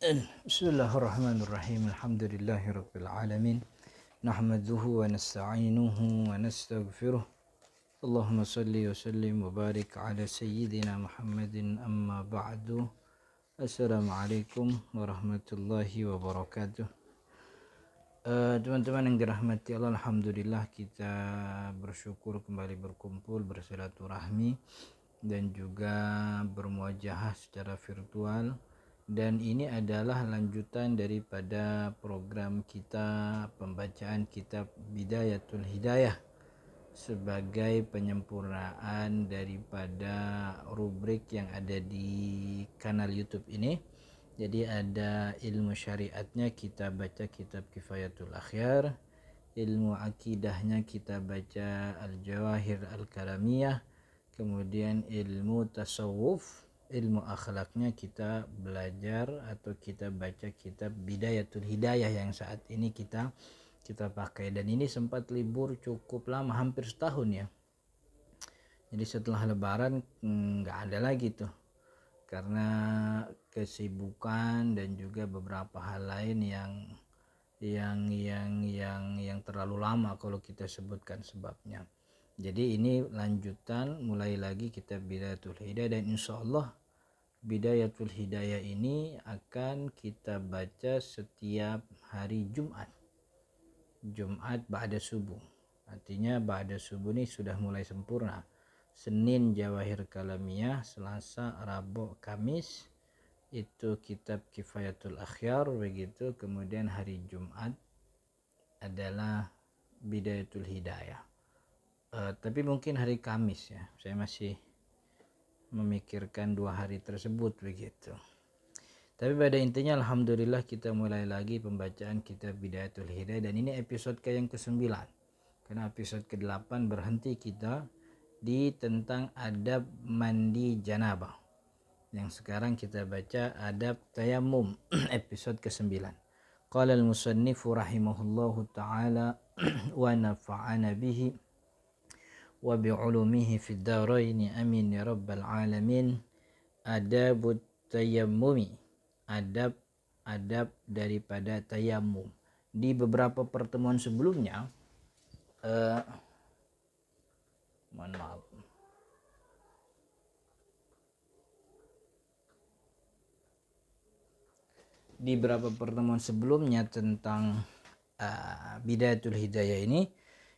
Bismillahirrahmanirrahim. Alhamdulillahirabbil alamin. Nahmaduhu wa nasta'inuhu wa nastaghfiruh. Allahumma salli wa sallim wa barik ala sayyidina Muhammadin amma ba'du. Assalamualaikum warahmatullahi wabarakatuh. Teman-teman yang dirahmati Allah, alhamdulillah kita bersyukur kembali berkumpul bersilaturahmi dan juga bermuajahah secara virtual. Dan ini adalah lanjutan daripada program kita pembacaan kitab Bidayatul Hidayah sebagai penyempurnaan daripada rubrik yang ada di kanal YouTube ini. Jadi ada ilmu syariatnya kita baca kitab Kifayatul Akhyar, ilmu akidahnya kita baca Al-Jawahir Al-Kalamiyah, kemudian ilmu tasawuf, ilmu akhlaknya kita belajar atau kita baca kitab Bidayatul Hidayah yang saat ini kita pakai. Dan ini sempat libur cukup lama, hampir setahun ya. Jadi setelah lebaran nggak ada lagi tuh karena kesibukan dan juga beberapa hal lain yang terlalu lama kalau kita sebutkan sebabnya. Jadi ini lanjutan, mulai lagi kitab Bidayatul Hidayah, dan insya Allah Bidayatul Hidayah ini akan kita baca setiap hari Jumat ba'da subuh. Artinya ba'da subuh ini sudah mulai sempurna. Senin Jawahir Kalamiyah, Selasa, Rabu, Kamis itu kitab Kifayatul Akhyar begitu. Kemudian hari Jumat adalah Bidayatul Hidayah. Tapi mungkin hari Kamis ya, saya masih memikirkan 2 hari tersebut begitu. Tapi pada intinya alhamdulillah kita mulai lagi pembacaan kitab Bidayatul Hidayah, dan ini episode yang ke-9. Karena episode ke-8 berhenti kita di tentang adab mandi janabah. Yang sekarang kita baca adab tayammum episode ke-9. Qala al-musannifu rahimahullahu ta'ala wa nafa'ana bihi wa bi'ulumihi fid daraini amin ya rabbal alamin. Adabut tayammumi, adab daripada tayammum. Di beberapa pertemuan sebelumnya mohon maaf, di beberapa pertemuan sebelumnya tentang Bidayatul Hidayah ini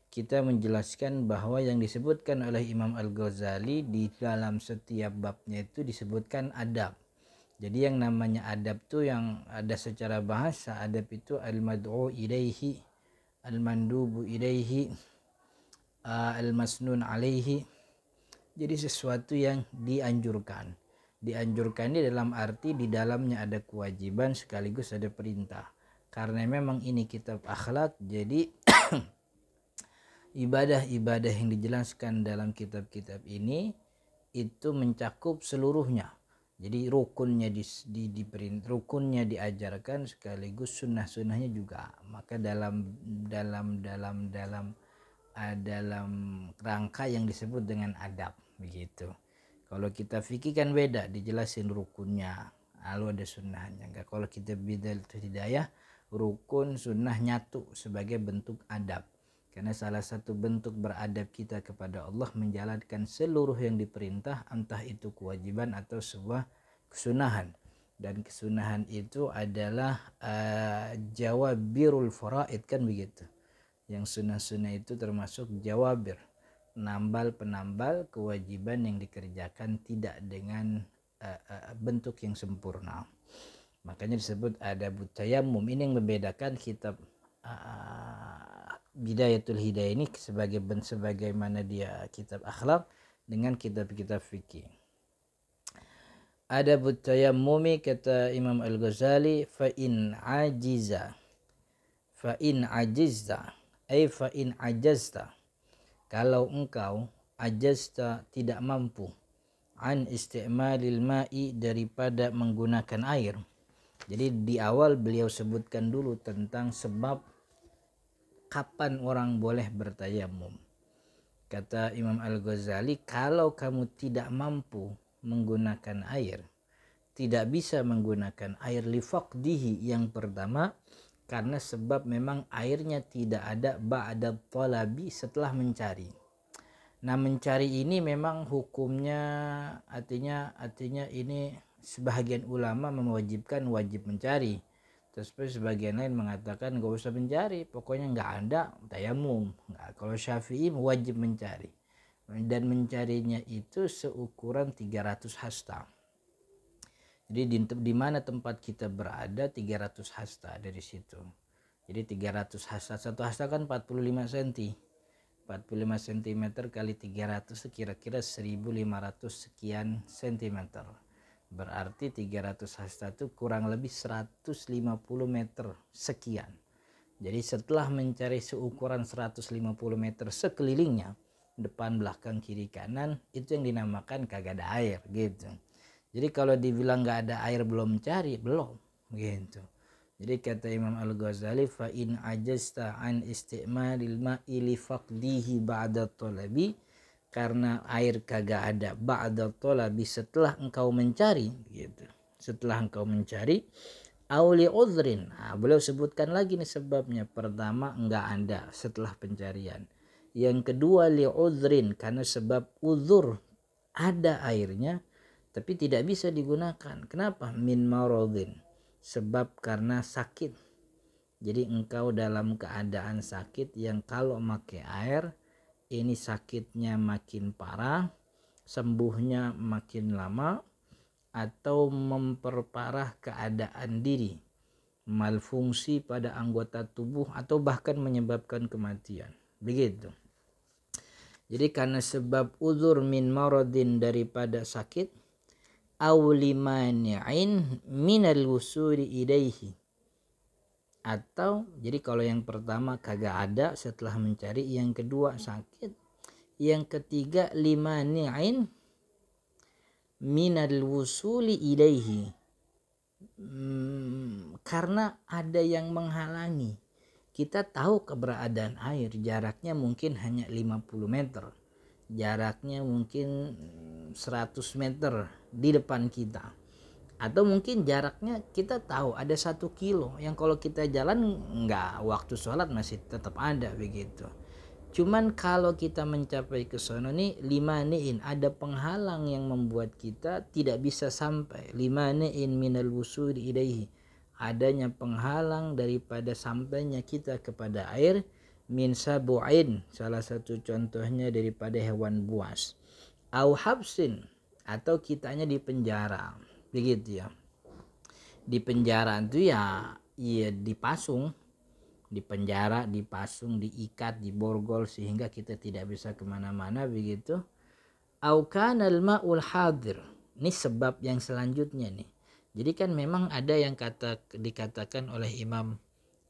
kita menjelaskan bahwa yang disebutkan oleh Imam Al-Ghazali di dalam setiap babnya itu disebutkan adab. Jadi yang namanya adab itu yang ada secara bahasa, adab itu al-mad'u ilaihi, al-mandubu ilaihi, al-masnun alaihi. Jadi sesuatu yang dianjurkan. Dianjurkan ini dalam arti di dalamnya ada kewajiban sekaligus ada perintah. Karena memang ini kitab akhlak, jadi ibadah-ibadah yang dijelaskan dalam kitab-kitab ini itu mencakup seluruhnya. Jadi rukunnya rukunnya diajarkan sekaligus sunnah-sunnahnya juga. Maka dalam rangka yang disebut dengan adab begitu. Kalau kita fikih kan beda, dijelasin rukunnya, lalu ada sunnahnya. Enggak, kalau kita Bidayatul Hidayah rukun sunnah nyatu sebagai bentuk adab. Karena salah satu bentuk beradab kita kepada Allah menjalankan seluruh yang diperintah, entah itu kewajiban atau sebuah kesunahan. Dan kesunahan itu adalah jawabirul faraid, kan begitu. Yang sunnah-sunnah itu termasuk jawabir, penambal kewajiban yang dikerjakan tidak dengan bentuk yang sempurna. Makanya disebut adabut tayammum. Ini yang membedakan kitab Bidayatul Hidayah ini sebagaimana dia kitab akhlak dengan kitab-kitab fikih. Adabut tayammumi, kata Imam Al-Ghazali, fa in ajizta ay fa in ajazta, kalau engkau ajazta tidak mampu, an isti'malil ma'i daripada menggunakan air. Jadi di awal beliau sebutkan dulu tentang sebab kapan orang boleh bertayamum. Kata Imam Al-Ghazali, kalau kamu tidak mampu menggunakan air, tidak bisa menggunakan air li faqdihi yang pertama karena sebab memang airnya tidak ada ba'da talabi setelah mencari. Nah, mencari ini memang hukumnya artinya ini sebagian ulama mewajibkan wajib mencari. Terus sebagian lain mengatakan gak usah mencari, pokoknya nggak ada tayamum. Nah, kalau Syafi'i wajib mencari. Dan mencarinya itu seukuran 300 hasta. Jadi di mana tempat kita berada 300 hasta dari situ. Jadi 300 hasta, satu hasta kan 45 cm. 45 cm kali 300 kira-kira 1500 sekian cm. Berarti 300 hasta itu kurang lebih 150 meter sekian. Jadi setelah mencari seukuran 150 meter sekelilingnya, depan, belakang, kiri, kanan, itu yang dinamakan kagak ada air gitu. Jadi kalau dibilang nggak ada air belum cari, belum gitu. Jadi kata Imam Al-Ghazali, fa in ajasta an isti'malil ma'i li faqdihi ba'da talabi, karena air kagak ada ba'da talabi setelah engkau mencari gitu. Setelah engkau mencari, auli udhrin. Nah, beliau sebutkan lagi nih sebabnya. Pertama, enggak ada setelah pencarian. Yang kedua, li udhrin, karena sebab uzur, ada airnya tapi tidak bisa digunakan. Kenapa? Min maradhin, sebab karena sakit. Jadi engkau dalam keadaan sakit yang kalau pakai air ini sakitnya makin parah, sembuhnya makin lama, atau memperparah keadaan diri, malfungsi pada anggota tubuh, atau bahkan menyebabkan kematian. Begitu. Jadi karena sebab uzur min maradhin, daripada sakit, aw limani'in minal wusuli ilaihi, atau jadi kalau yang pertama kagak ada setelah mencari, yang kedua sakit, yang ketiga limani'in minal wusuli ilaihi, karena ada yang menghalangi. Kita tahu keberadaan air, jaraknya mungkin hanya 50 meter, jaraknya mungkin 100 meter di depan kita, atau mungkin jaraknya kita tahu ada 1 kilo yang kalau kita jalan nggak, waktu sholat masih tetap ada begitu. Cuman kalau kita mencapai ke sono nih, limaniin, ada penghalang yang membuat kita tidak bisa sampai. Limaniin minal wusuli ilaihi, adanya penghalang daripada sampainya kita kepada air. Min sabu'in, salah satu contohnya daripada hewan buas. Au habsin, atau kitanya di penjara, begitu ya. Di penjara itu ya dipasung, di penjara, dipasung, diikat, diborgol sehingga kita tidak bisa kemana-mana begitu. Au kanal ma'ul hadir, ini sebab yang selanjutnya nih. Jadi kan memang ada yang dikatakan oleh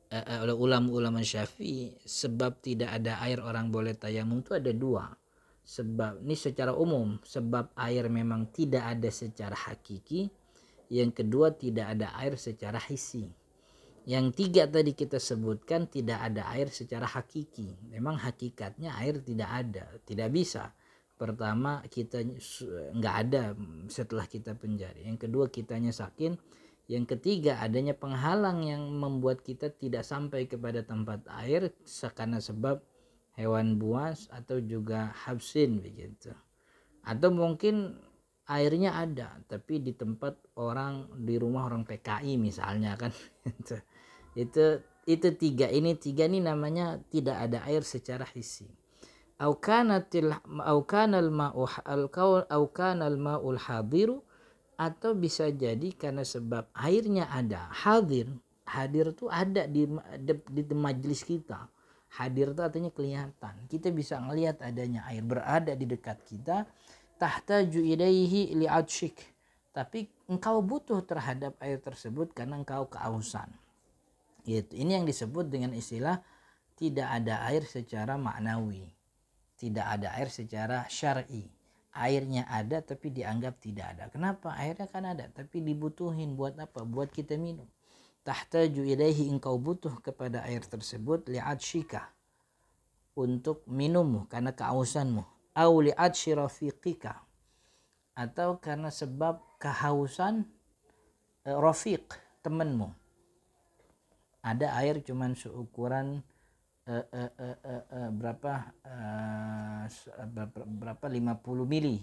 oleh ulama-ulama Syafi'i, sebab tidak ada air orang boleh tayamum itu ada dua. Sebab ini secara umum, sebab air memang tidak ada secara hakiki. Yang kedua, tidak ada air secara hisi. Yang tiga tadi kita sebutkan tidak ada air secara hakiki. Memang hakikatnya air tidak ada, tidak bisa. Pertama, kita nggak ada setelah kita pencari. Yang kedua, kitanya sakit. Yang ketiga, adanya penghalang yang membuat kita tidak sampai kepada tempat air karena sebab hewan buas atau juga habsin begitu. Atau mungkin airnya ada tapi di tempat orang, di rumah orang PKI misalnya kan. itu tiga ini namanya tidak ada air secara hisi. Au kanal ma'ul hadiru, atau bisa jadi karena sebab airnya ada, hadir tuh ada di majelis kita. Hadir itu artinya kelihatan, kita bisa ngelihat adanya air berada di dekat kita. Tahtaju ilaihi li'adshik, tapi engkau butuh terhadap air tersebut karena engkau kehausan. Ini yang disebut dengan istilah tidak ada air secara maknawi, tidak ada air secara syar'i. Airnya ada tapi dianggap tidak ada. Kenapa? Airnya kan ada tapi dibutuhin buat apa? Buat kita minum. Tahtaju ilaihi, engkau butuh kepada air tersebut, li'adshika, untuk minummu karena kehausanmu. Au li'adshi rafiqika, atau karena sebab kehausan rafiq, temanmu. Ada air cuman seukuran berapa 50 mili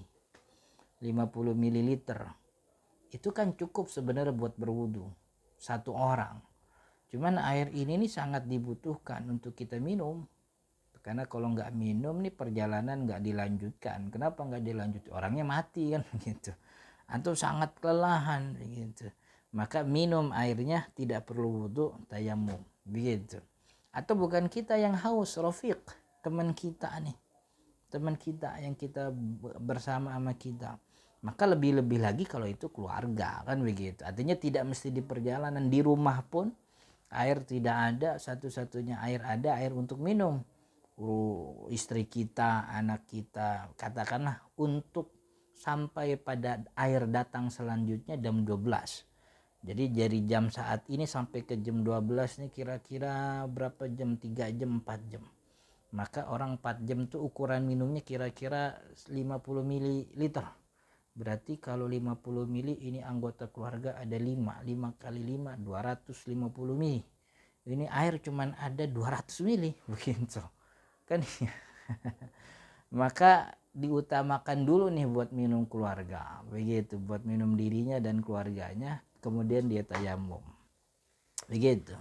50 mililiter. Itu kan cukup sebenarnya buat berwudu satu orang. Cuman air ini nih sangat dibutuhkan untuk kita minum. Karena kalau nggak minum nih perjalanan nggak dilanjutkan. Kenapa nggak dilanjut? Orangnya mati kan gitu. Atau sangat kelelahan gitu. Maka minum airnya, tidak perlu wudu, tayamum begitu. Atau bukan kita yang haus, rafiq, teman kita nih. Teman kita yang kita bersama sama kita. Maka lebih-lebih lagi kalau itu keluarga kan begitu. Artinya tidak mesti di perjalanan, di rumah pun air tidak ada, satu-satunya air ada, air untuk minum. Istri kita, anak kita, katakanlah untuk sampai pada air datang selanjutnya jam 12. Jadi dari jam saat ini sampai ke jam 12 nih kira-kira berapa jam? 3 jam, 4 jam. Maka orang 4 jam tuh ukuran minumnya kira-kira 50 ml. Berarti kalau 50 mili ini anggota keluarga ada 5 kali 5 250 mili. Ini air cuman ada 200 mili begitu. Kan maka diutamakan dulu nih buat minum keluarga begitu, buat minum dirinya dan keluarganya, kemudian dia tayamum begitu.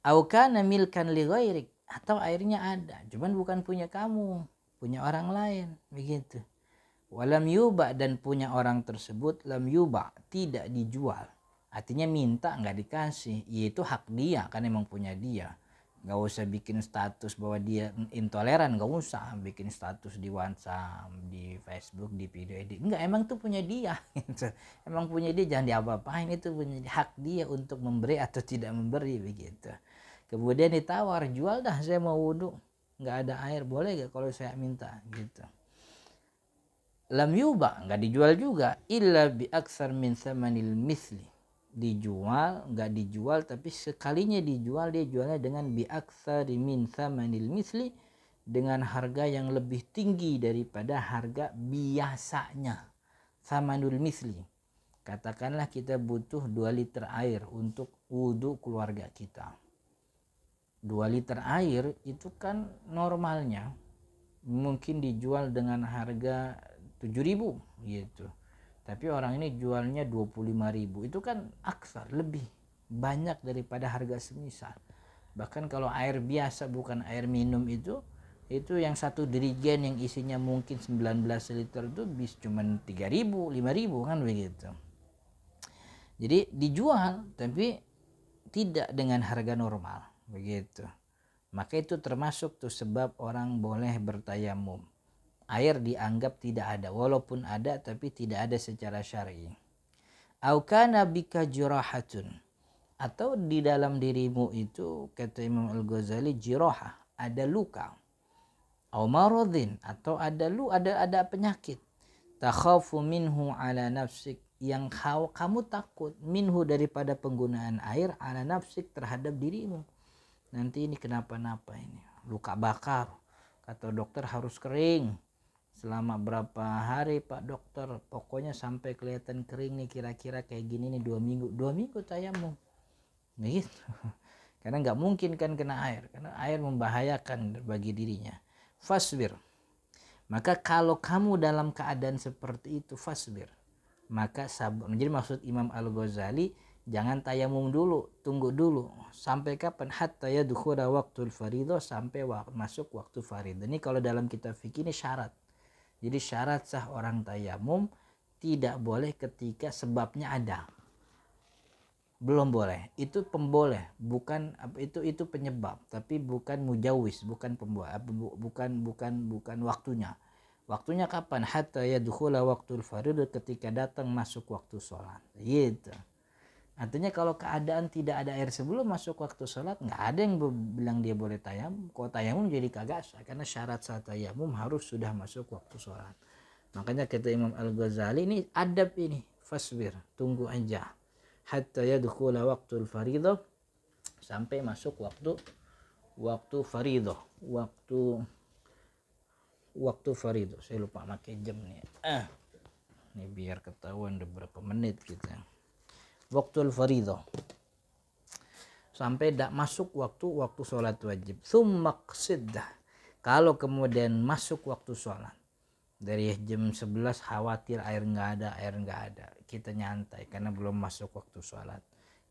Au kana milkan li ghairik, atau airnya ada cuman bukan punya kamu, punya orang lain begitu. Walam yuba, dan punya orang tersebut lam yuba, tidak dijual, artinya minta nggak dikasih, yaitu hak dia kan emang punya dia. Nggak usah bikin status bahwa dia intoleran, nggak usah bikin status di WhatsApp, di Facebook, di video edit. Enggak, emang tuh punya dia gitu. Emang punya dia, jangan diapa-apain, itu punya hak dia untuk memberi atau tidak memberi begitu. Kemudian ditawar, jual dah, saya mau wudu, nggak ada air, boleh gak kalau saya minta gitu. Lam yuba, nggak dijual juga, illa bi aksar min samanil misli, dijual nggak dijual, tapi sekalinya dijual dia jualnya dengan bi aksari min samanil misli, dengan harga yang lebih tinggi daripada harga biasanya. Samanul misli, katakanlah kita butuh 2 liter air untuk wudu keluarga kita. 2 liter air itu kan normalnya mungkin dijual dengan harga 7.000 gitu. Tapi orang ini jualnya 25.000, itu kan aksar, lebih banyak daripada harga semisal. Bahkan kalau air biasa bukan air minum itu yang satu dirigen yang isinya mungkin 19 liter itu bis cuman 3.000, 5.000 kan begitu. Jadi dijual tapi tidak dengan harga normal begitu. Maka itu termasuk tuh sebab orang boleh bertayamum. Air dianggap tidak ada, walaupun ada tapi tidak ada secara syar'i. Au kana bika jirahatun, atau di dalam dirimu itu, kata Imam Al-Ghazali, jirahah, ada luka. Au maradhin, atau ada penyakit. Takhafu minhu ala nafsik, yang kamu takut minhu daripada penggunaan air, ala nafsik, terhadap dirimu. Nanti ini kenapa-napa, ini luka bakar, kata dokter harus kering selama berapa hari Pak Dokter, pokoknya sampai kelihatan kering nih, kira-kira kayak gini nih 2 minggu. 2 minggu tayamum gitu. Karena nggak mungkin kan kena air, karena air membahayakan bagi dirinya. Fasbir, maka kalau kamu dalam keadaan seperti itu, fasbir, maka sabar. Jadi maksud Imam Al-Ghazali, jangan tayamum dulu, tunggu dulu. Sampai kapan? Hatta yadkhula waqtul fardhu, sampai masuk waktu fardhu. Ini kalau dalam kitab fikih ini syarat. Jadi syarat sah orang tayamum tidak boleh ketika sebabnya ada. Belum boleh. Itu pemboleh, bukan itu penyebab, tapi bukan mujawis, bukan pemboleh, bukan waktunya. Waktunya kapan? Hatta yadkhula waqtul fardhu, ketika datang masuk waktu sholat. Gitu. Artinya kalau keadaan tidak ada air sebelum masuk waktu sholat, nggak ada yang bilang dia boleh tayamum. Kalau tayamum jadi kagak sah, karena syarat sah tayamum harus sudah masuk waktu sholat. Makanya kata Imam Al-Ghazali, ini adab ini, fasbir, tunggu aja. Hatta yadkhula waqtul fardhu, sampai masuk waktu fardhu, waktu fardhu. Saya lupa pakai jam nih. Ini biar ketahuan udah berapa menit kita. waktul fardhu, sampai tidak masuk waktu sholat wajib. Tsumma qsid, kalau kemudian masuk waktu sholat dari jam 11 khawatir air nggak ada, kita nyantai karena belum masuk waktu sholat,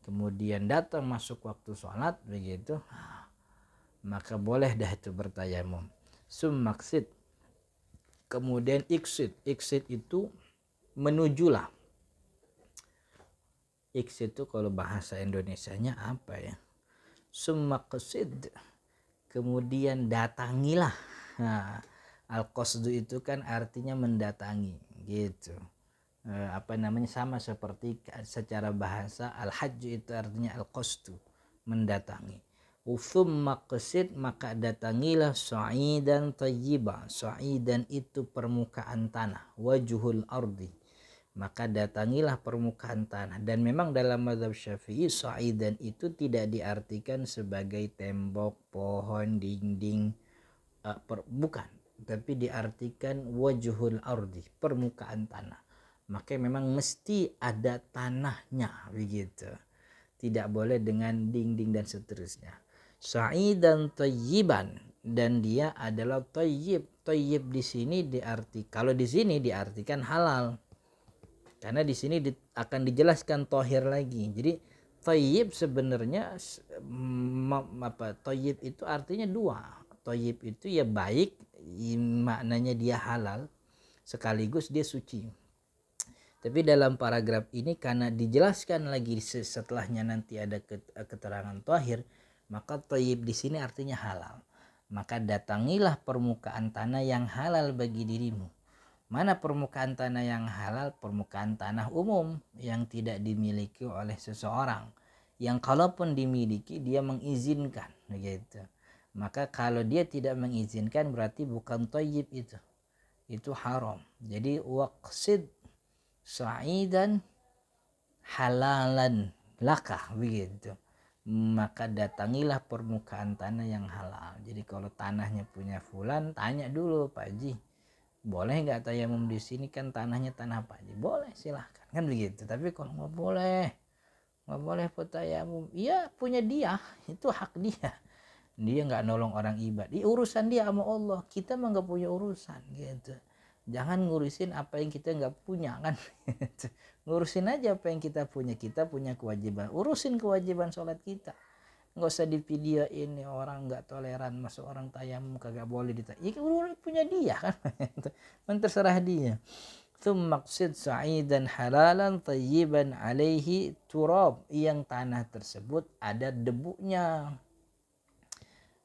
kemudian datang masuk waktu sholat begitu, maka boleh dah itu bertayamum. Tsumma qsid, kemudian iksid itu menujulah. Iksid itu kalau bahasa Indonesianya apa ya? Tsumma qsid, kemudian datangilah. Nah, al-qasdu itu kan artinya mendatangi gitu. Sama seperti secara bahasa al-hajj itu artinya al-qasdu, mendatangi. Tsumma qsid, maka datangilah sa'idan thayyiba. Sa'idan itu permukaan tanah, wajhul ardi, maka datangilah permukaan tanah. Dan memang dalam mazhab Syafi'i sa'idan itu tidak diartikan sebagai tembok, pohon, dinding, bukan, tapi diartikan wajhul ardi, permukaan tanah. Maka memang mesti ada tanahnya begitu, tidak boleh dengan dinding dan seterusnya. Sa'idan thayyiban, dan dia adalah thayyib. Thayyib di sini kalau di sini diartikan halal, karena di sini akan dijelaskan tohir lagi. Jadi thayyib sebenarnya thayyib itu artinya dua. Thayyib itu ya baik, maknanya dia halal, sekaligus dia suci. Tapi dalam paragraf ini karena dijelaskan lagi setelahnya nanti ada keterangan tohir, maka thayyib di sini artinya halal. Maka datangilah permukaan tanah yang halal bagi dirimu. Mana permukaan tanah yang halal? Permukaan tanah umum yang tidak dimiliki oleh seseorang, yang kalaupun dimiliki dia mengizinkan begitu. Maka kalau dia tidak mengizinkan berarti bukan thayyib, itu haram. Jadi waqsid sa'idan halalan laka begitu. Maka datangilah permukaan tanah yang halal. Jadi kalau tanahnya punya fulan, tanya dulu, Pak Haji, boleh nggak tayamum di sini, kan tanahnya tanah Pak Haji? Boleh, silahkan, kan begitu. Tapi kalau nggak boleh tayamum, iya punya dia, itu hak dia. Dia nggak nolong orang ibadah, urusan dia sama Allah, kita mah nggak punya urusan gitu. Jangan ngurusin apa yang kita nggak punya kan. Ngurusin aja apa yang kita punya. Kita punya kewajiban, urusin kewajiban sholat kita. Nggak usah di video ini orang nggak toleran, masuk orang tayamum kagak boleh ditayamum. Punya dia kan. Terserah dia. Tsumma qsid sa'idan halalan thayyiban alaihi turab, yang tanah tersebut ada debunya.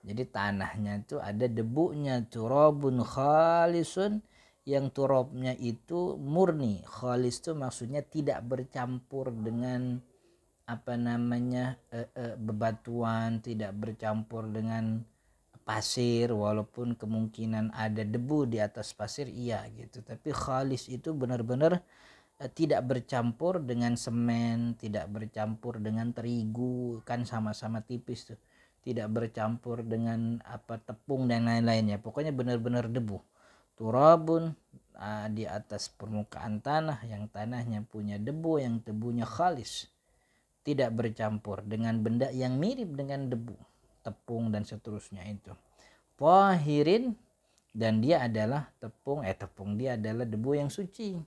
Jadi tanahnya itu ada debunya. Turabun khalisun, yang turabnya itu murni. Khalis itu maksudnya tidak bercampur dengan bebatuan, tidak bercampur dengan pasir, walaupun kemungkinan ada debu di atas pasir iya gitu. Tapi khalis itu benar-benar tidak bercampur dengan semen, tidak bercampur dengan terigu, kan sama-sama tipis tuh. Tidak bercampur dengan tepung dan lain-lainnya. Pokoknya benar-benar debu. Turabun, di atas permukaan tanah yang tanahnya punya debu, yang debunya khalis, tidak bercampur dengan benda yang mirip dengan debu, tepung dan seterusnya itu. Tahirin, dan dia adalah dia adalah debu yang suci.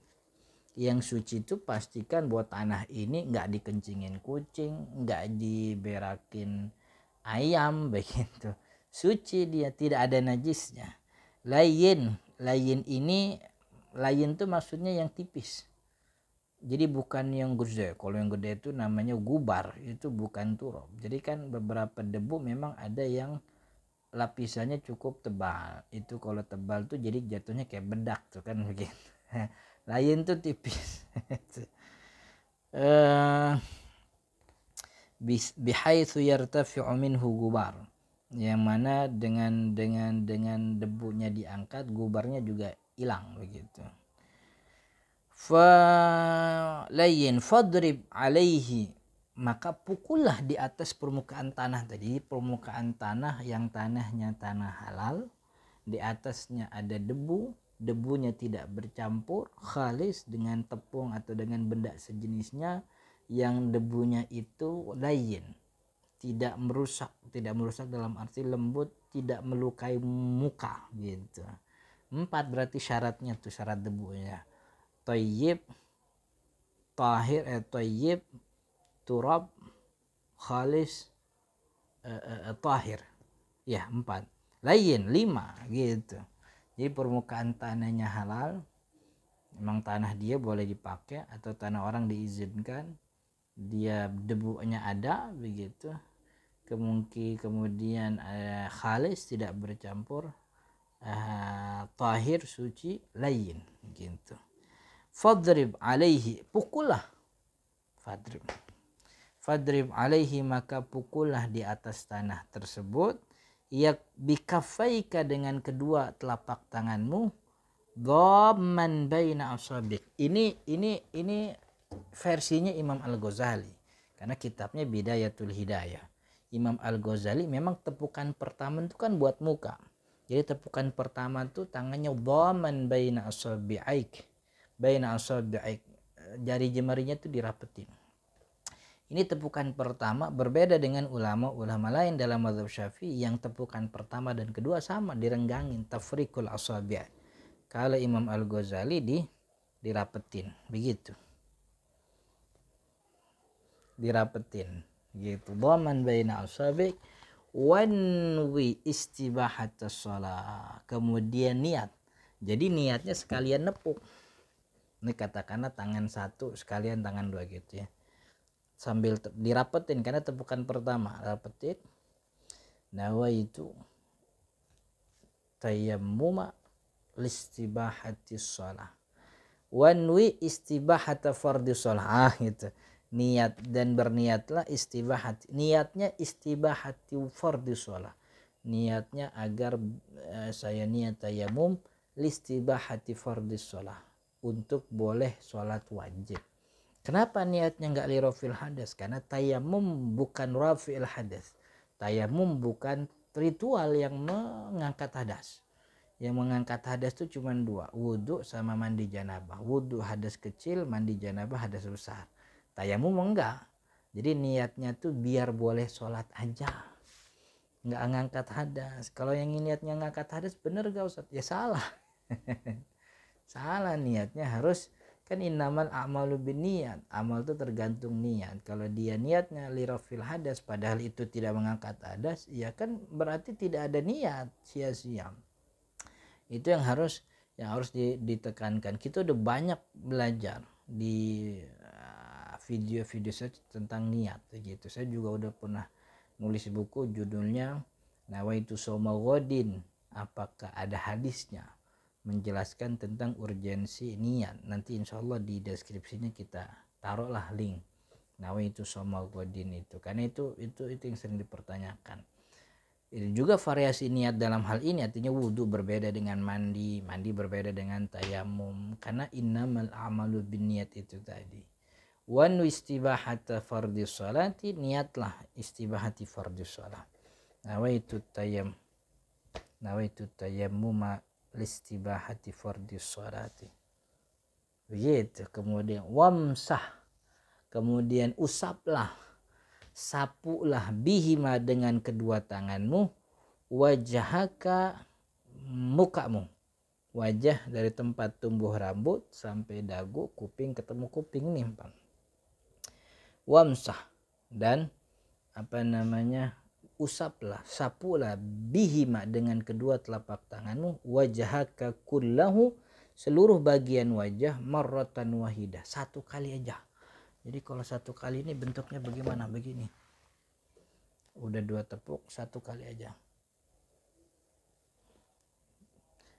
Yang suci itu pastikan buat tanah ini nggak dikencingin kucing, nggak diberakin ayam begitu. Suci dia, tidak ada najisnya. Layin tuh maksudnya yang tipis. Jadi bukan yang gede. Kalau yang gede itu namanya gubar, itu bukan turab. Jadi kan beberapa debu memang ada yang lapisannya cukup tebal. Itu kalau tebal tuh jadi jatuhnya kayak bedak tuh kan begitu. Lain tuh tipis. Bihaitsu yartafi'u minhu gubar, yang mana dengan debunya diangkat, gubarnya juga hilang begitu. Fadrib alaihi, maka pukullah di atas permukaan tanah tadi. Permukaan tanah yang tanahnya tanah halal, di atasnya ada debu, debunya tidak bercampur, khalis dengan tepung atau dengan benda sejenisnya, yang debunya itu layin, tidak merusak dalam arti lembut, tidak melukai muka gitu. 4 berarti syaratnya tuh, syarat debunya. Thayyib, tahir, thayyib, turab, khalis, tahir. Ya 4. Lain 5 gitu. Jadi permukaan tanahnya halal, memang tanah dia boleh dipakai, atau tanah orang diizinkan, dia debunya ada begitu, kemudian khalis tidak bercampur, tahir suci, lain gitu. Fadrib alaihi, pukullah, fadrib alaihi, maka pukullah di atas tanah tersebut, ya bikafaika, dengan kedua telapak tanganmu, dhamman baina asabik. Ini versinya Imam Al-Ghazali, karena kitabnya Bidayatul Hidayah. Imam Al-Ghazali memang tepukan pertama itu kan buat muka. Jadi tepukan pertama tuh tangannya dhamman baina asabi'aik, baina asabi'aik, jari jemarinya tuh dirapetin. Ini tepukan pertama, berbeda dengan ulama-ulama lain dalam mazhab Syafi'i yang tepukan pertama dan kedua sama, direnggangin, tafriqul asabi'. Kalau Imam Al-Ghazali dirapetin begitu, dirapetin gitu. Dhamman baina asabi' wanwi istibahatus shalah, kemudian niat. Jadi niatnya sekalian nepuk. Ini katakanlah tangan satu sekalian tangan dua gitu ya, sambil dirapetin karena tepukan pertama, rapetin. Nawaitu tayammuma listibahatis shalah wanwi istibahata fardhis shalah, gitu. Niat dan berniatlah istibahat, niatnya istibahati fardhis shalah, niatnya agar saya niat tayamum listibahati fardhis shalah, untuk boleh sholat wajib. Kenapa niatnya enggak lirafil hadas? Karena tayamum bukan rafil hadas. Tayamum bukan ritual yang mengangkat hadas. Yang mengangkat hadas itu cuma 2, wudhu sama mandi janabah. Wudhu hadas kecil, mandi janabah hadas besar. Tayamum enggak. Jadi niatnya tuh biar boleh sholat aja, enggak ngangkat hadas. Kalau yang niatnya ngangkat hadas, bener gak Ustaz? Ya salah. Salah, niatnya harus, kan innamal a'malu binniyat, amal itu tergantung niat. Kalau dia niatnya lirafil hadas padahal itu tidak mengangkat hadas, ya kan berarti tidak ada niat, sia-sia. Itu yang harus ditekankan. Kita udah banyak belajar di video-video saya tentang niat gitu. Saya juga udah pernah nulis buku judulnya Nawaitu Shauma Ghadin, apakah ada hadisnya menjelaskan tentang urgensi niat. Nanti insya Allah di deskripsinya kita taruhlah link Nawaitu Shauma Ghadin itu, karena itu yang sering dipertanyakan. Itu juga variasi niat dalam hal ini, artinya wudhu berbeda dengan mandi berbeda dengan tayamum, karena innamal a'malu binniyat itu tadi. Wan istibahata fardhis sholati, niatlah istibahati fardhis sholat. Nawaitu tayammuma listibahati fardhis sholati, begitu. Kemudian wamsah, kemudian usaplah, sapulah, bihima dengan kedua tanganmu, wajahaka, mukamu. Wajah dari tempat tumbuh rambut sampai dagu, kuping ketemu kuping nih, Bang. Wamsah, dan usaplah, sapulah, bihima dengan kedua telapak tanganmu, wajahaka kullahu, seluruh bagian wajah, marratan wahidah, satu kali aja. Jadi kalau satu kali ini bentuknya bagaimana? Begini. Udah 2 tepuk, satu kali aja.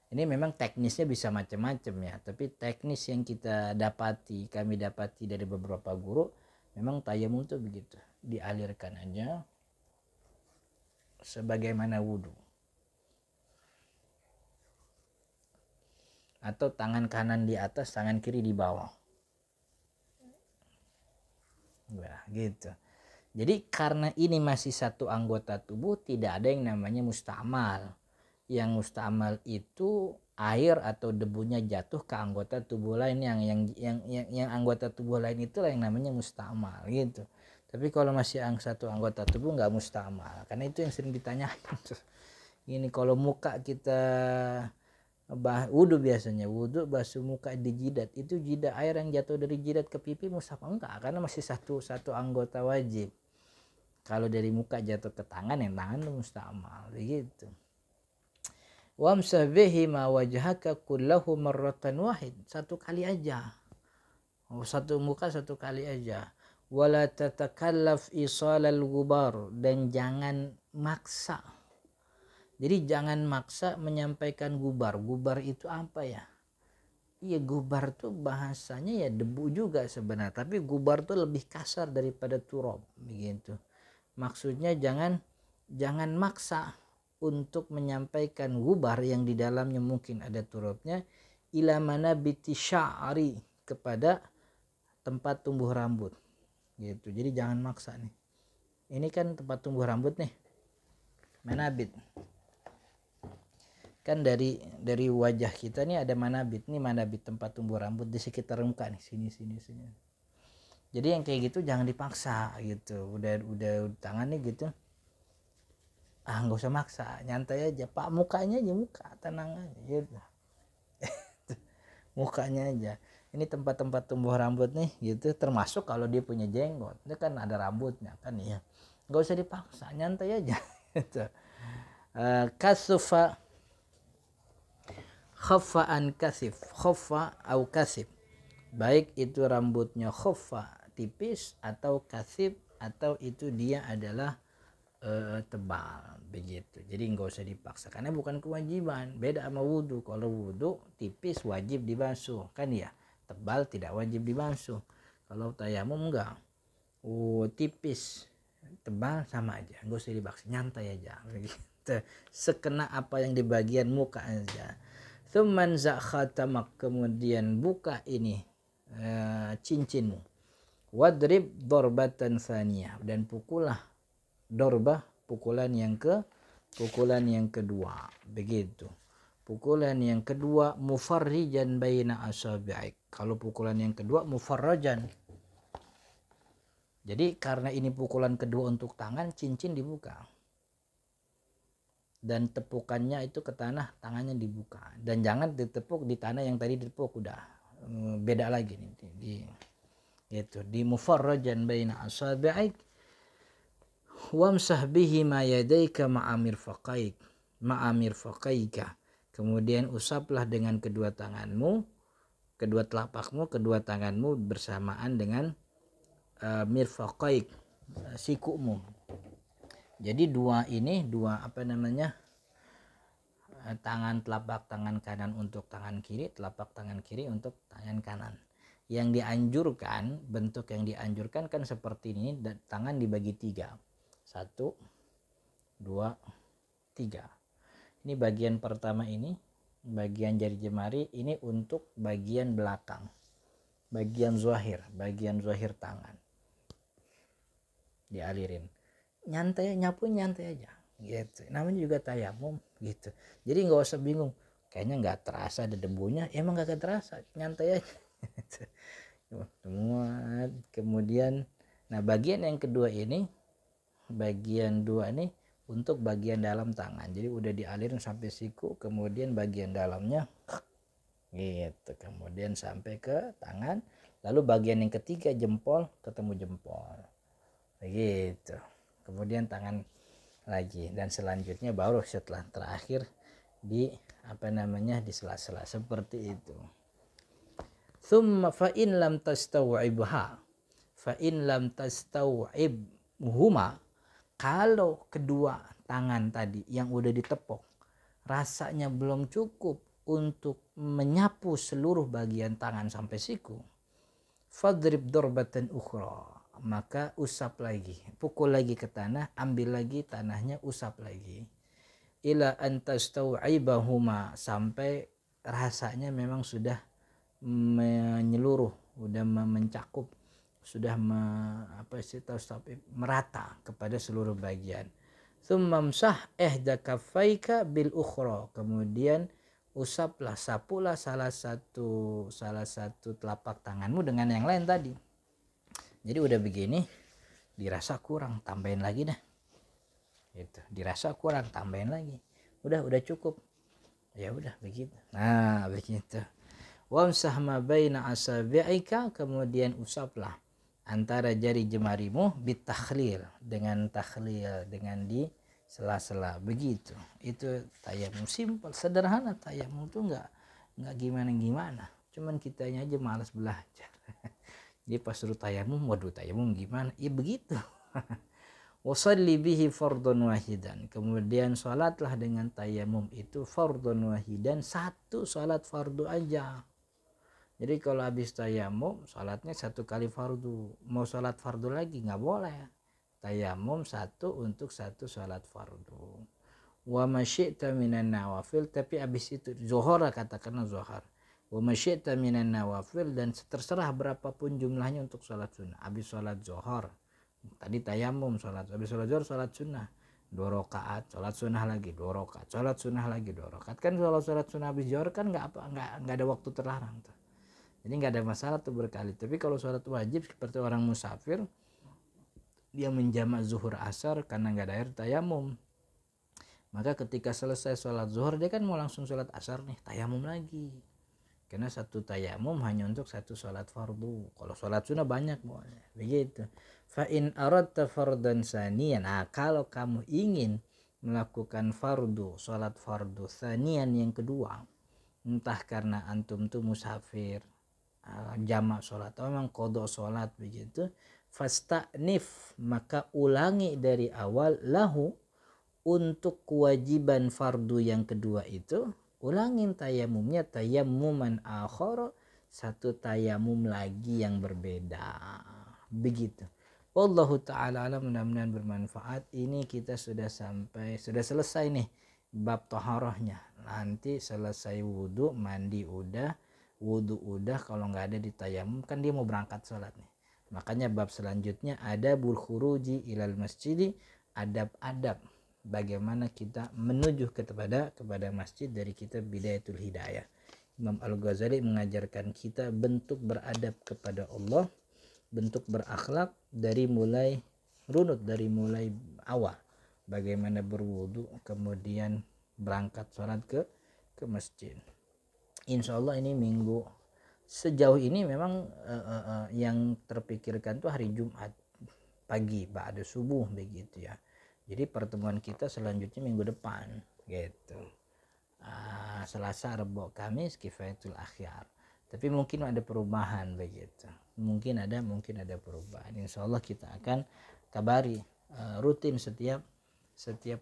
Ini memang teknisnya bisa macam-macam ya, tapi teknis yang kami dapati dari beberapa guru, memang tayamum itu begitu, dialirkan aja sebagaimana wudhu. Atau tangan kanan di atas, tangan kiri di bawah. Nah, gitu. Jadi karena ini masih satu anggota tubuh, tidak ada yang namanya musta'mal. Yang musta'mal itu air atau debunya jatuh ke anggota tubuh lain yang anggota tubuh lain itulah yang namanya mustamal gitu. Tapi kalau masih satu anggota tubuh nggak mustamal, karena itu yang sering ditanyakan. Ini kalau muka kita wudhu, biasanya wudhu basuh muka di jidat, itu jidat, air yang jatuh dari jidat ke pipi mustamal enggak, karena masih satu anggota wajib. Kalau dari muka jatuh ke tangan, yang tangan itu mustamal begitu. Wamsah bihi ma wajhaka kullahu marratan wahid, satu kali aja. Satu muka satu kali aja. Wala tatakallaf isalal gubar, dan jangan maksa. Jadi jangan maksa menyampaikan gubar. Gubar itu apa ya? Iya, gubar tuh bahasanya ya debu juga sebenarnya, tapi gubar tuh lebih kasar daripada turab begitu. Maksudnya jangan maksa untuk menyampaikan gubar yang di dalamnya mungkin ada turabnya, ila manabiti sya'ri, kepada tempat tumbuh rambut gitu. Jadi jangan maksa nih. Ini kan tempat tumbuh rambut nih, manabit. Kan dari wajah kita nih ada manabit. Nih manabit, tempat tumbuh rambut di sekitar muka nih, sini. Jadi yang kayak gitu jangan dipaksa gitu. Udah tangan nih gitu, nggak usah maksa, nyantai aja Pak, mukanya aja, muka tenang aja gitu. Mukanya aja. Ini tempat-tempat tumbuh rambut nih gitu, termasuk kalau dia punya jenggot, itu kan ada rambutnya kan ya, nggak usah dipaksa, nyantai aja gitu. Kasufa khafaan kasif, khafa au kasif, baik itu rambutnya khafa tipis atau kasif, atau itu dia adalah tebal begitu. Jadi nggak usah dipaksa, karena bukan kewajiban. Beda sama wudhu. Kalau wudhu tipis wajib dibasuh kan ya, tebal tidak wajib dibasuh. Kalau tayamum enggak, tipis tebal sama aja, nggak usah dipaksa, nyantai aja begitu. Sekena apa yang di bagian muka aja. Tsumman zakhatamak, kemudian buka ini cincinmu. Wadrib dorbatan tsaniyah, dan pukullah dorbah, pukulan yang kedua begitu. Pukulan yang kedua mufarrijan baina asabi'ik. Kalau pukulan yang kedua mufarrajan, jadi karena ini pukulan kedua untuk tangan, cincin dibuka dan tepukannya itu ke tanah, tangannya dibuka, dan jangan ditepuk di tanah yang tadi ditepuk, udah beda lagi nih di mufarrajan baina asabi'ik. Wamsah bihi ma yadaika ma'amir faqaika, kemudian usaplah dengan kedua tanganmu, kedua telapakmu, kedua tanganmu bersamaan dengan mirfaqaik, sikumu. Jadi dua tangan, telapak tangan kanan untuk tangan kiri, telapak tangan kiri untuk tangan kanan. Yang dianjurkan, bentuk yang dianjurkan kan seperti ini, tangan dibagi 3, 1, 2, 3. Ini bagian pertama, ini bagian jari jemari, ini untuk bagian belakang, bagian zahir tangan, dialirin, nyapu nyantai aja gitu. Namanya juga tayamum gitu. Jadi nggak usah bingung, kayaknya nggak terasa ada debunya, emang nggak terasa, nyantai aja semua. Kemudian bagian yang kedua ini, bagian 2 ini untuk bagian dalam tangan, jadi udah dialirin sampai siku, kemudian bagian dalamnya gitu, kemudian sampai ke tangan, lalu bagian yang ketiga jempol ketemu jempol begitu, kemudian tangan lagi, dan selanjutnya baru setelah terakhir di di sela-sela seperti itu. Tsumma fa in lam tastaw'ibhuma, kalau kedua tangan tadi yang udah ditepuk rasanya belum cukup untuk menyapu seluruh bagian tangan sampai siku, fadrib dorbatan ukhra, maka usap lagi, pukul lagi ke tanah, ambil lagi tanahnya, usap lagi, ila antastaw'ibahuma, sampai rasanya memang sudah menyeluruh, sudah mencakup, sudah merata kepada seluruh bagian. Tsumma msah ihda kaffaika bil ukhra, kemudian usaplah, sapulah salah satu telapak tanganmu dengan yang lain tadi. Jadi udah begini dirasa kurang, tambahin lagi dah. Gitu. Dirasa kurang, tambahin lagi. Udah cukup. Ya udah begitu. Nah, begitu. Wamsah ma baina asabi'ika, kemudian usaplah antara jari jemarimu bitakhlil, dengan takhlil, dengan di sela-sela, begitu. Itu tayamum, simpel, sederhana. Tayamum tuh nggak gimana-gimana, cuman kitanya aja malas belajar. Jadi pas suruh tayamum, waduh tayamum gimana? Ya begitu. Wasalli bihi fardun wahidan, kemudian salatlah dengan tayamum itu fardun wahidan, satu salat fardu aja. Jadi kalau habis tayamum salatnya satu kali fardu, mau salat fardu lagi nggak boleh. Tayamum satu untuk satu salat fardu. Wa masyi'ta minan nawafil, tapi habis itu zuhur, katakanlah zuhur. Wa masyi'ta minan nawafil, dan terserah berapapun jumlahnya untuk salat sunnah. Habis salat zuhur tadi tayamum, salat habis salat zuhur salat sunnah 2 rakaat, salat sunnah lagi 2 rakaat, salat sunnah lagi 2 rakaat. Kan kalau salat sunnah habis zuhur kan nggak ada waktu terlarang tuh. Jadi nggak ada masalah tuh berkali. Tapi kalau salat wajib seperti orang musafir, dia menjamak zuhur asar karena nggak ada air tayamum, maka ketika selesai sholat zuhur dia kan mau langsung sholat asar nih, tayamum lagi. Karena satu tayamum hanya untuk satu sholat fardu. Kalau sholat sunnah banyak boleh. Begitu. Fa in aradta fardan saniyan. Nah, kalau kamu ingin melakukan fardu, sholat fardu saniyan yang kedua, entah karena antum tuh musafir, jamak sholat, atau memang qada sholat begitu, fastanif, maka ulangi dari awal, lahu, untuk kewajiban fardu yang kedua itu, ulangin tayamumnya tayammuman akhar, satu tayamum lagi yang berbeda. Begitu. Wallahu ta'ala alam, mudah-mudahan bermanfaat. Ini kita sudah selesai nih bab taharahnya. Nanti selesai wudhu, mandi udah, wudhu udah, kalau nggak ada di tayamum kan dia mau berangkat sholat nih. Makanya bab selanjutnya adabul khuruji ilal masjidi, adab-adab bagaimana kita menuju kepada masjid dari kitab Bidayatul Hidayah. Imam Al-Ghazali mengajarkan kita bentuk beradab kepada Allah, bentuk berakhlak dari mulai runut, dari mulai awal, bagaimana berwudu, kemudian berangkat sholat ke masjid. Insya Allah ini minggu, sejauh ini memang yang terpikirkan tuh hari Jumat pagi ba'da subuh begitu ya. Jadi pertemuan kita selanjutnya minggu depan gitu. Selasa, Rabu, Kamis kifayatul akhyar. Tapi mungkin ada perubahan begitu. Mungkin ada perubahan. Insya Allah kita akan kabari rutin setiap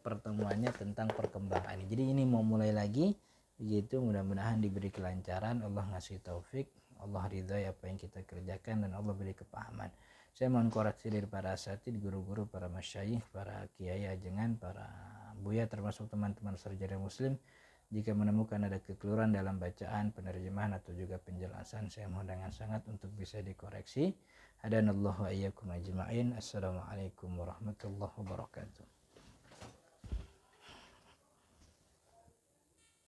pertemuannya tentang perkembangan ini. Jadi ini mau mulai lagi begitu. Mudah-mudahan diberi kelancaran, Allah ngasih taufik, Allah ridhai apa yang kita kerjakan, dan Allah beri kepahaman. Saya mohon koreksi dari para asatidz, guru-guru, para masyayikh, para kiai ajengan, para buya, termasuk teman-teman sarjana muslim. Jika menemukan ada kekeliruan dalam bacaan, penerjemahan, atau juga penjelasan, saya mohon dengan sangat untuk bisa dikoreksi. Hadanallahu wa iyyakum ajma'in. Assalamualaikum warahmatullahi wabarakatuh.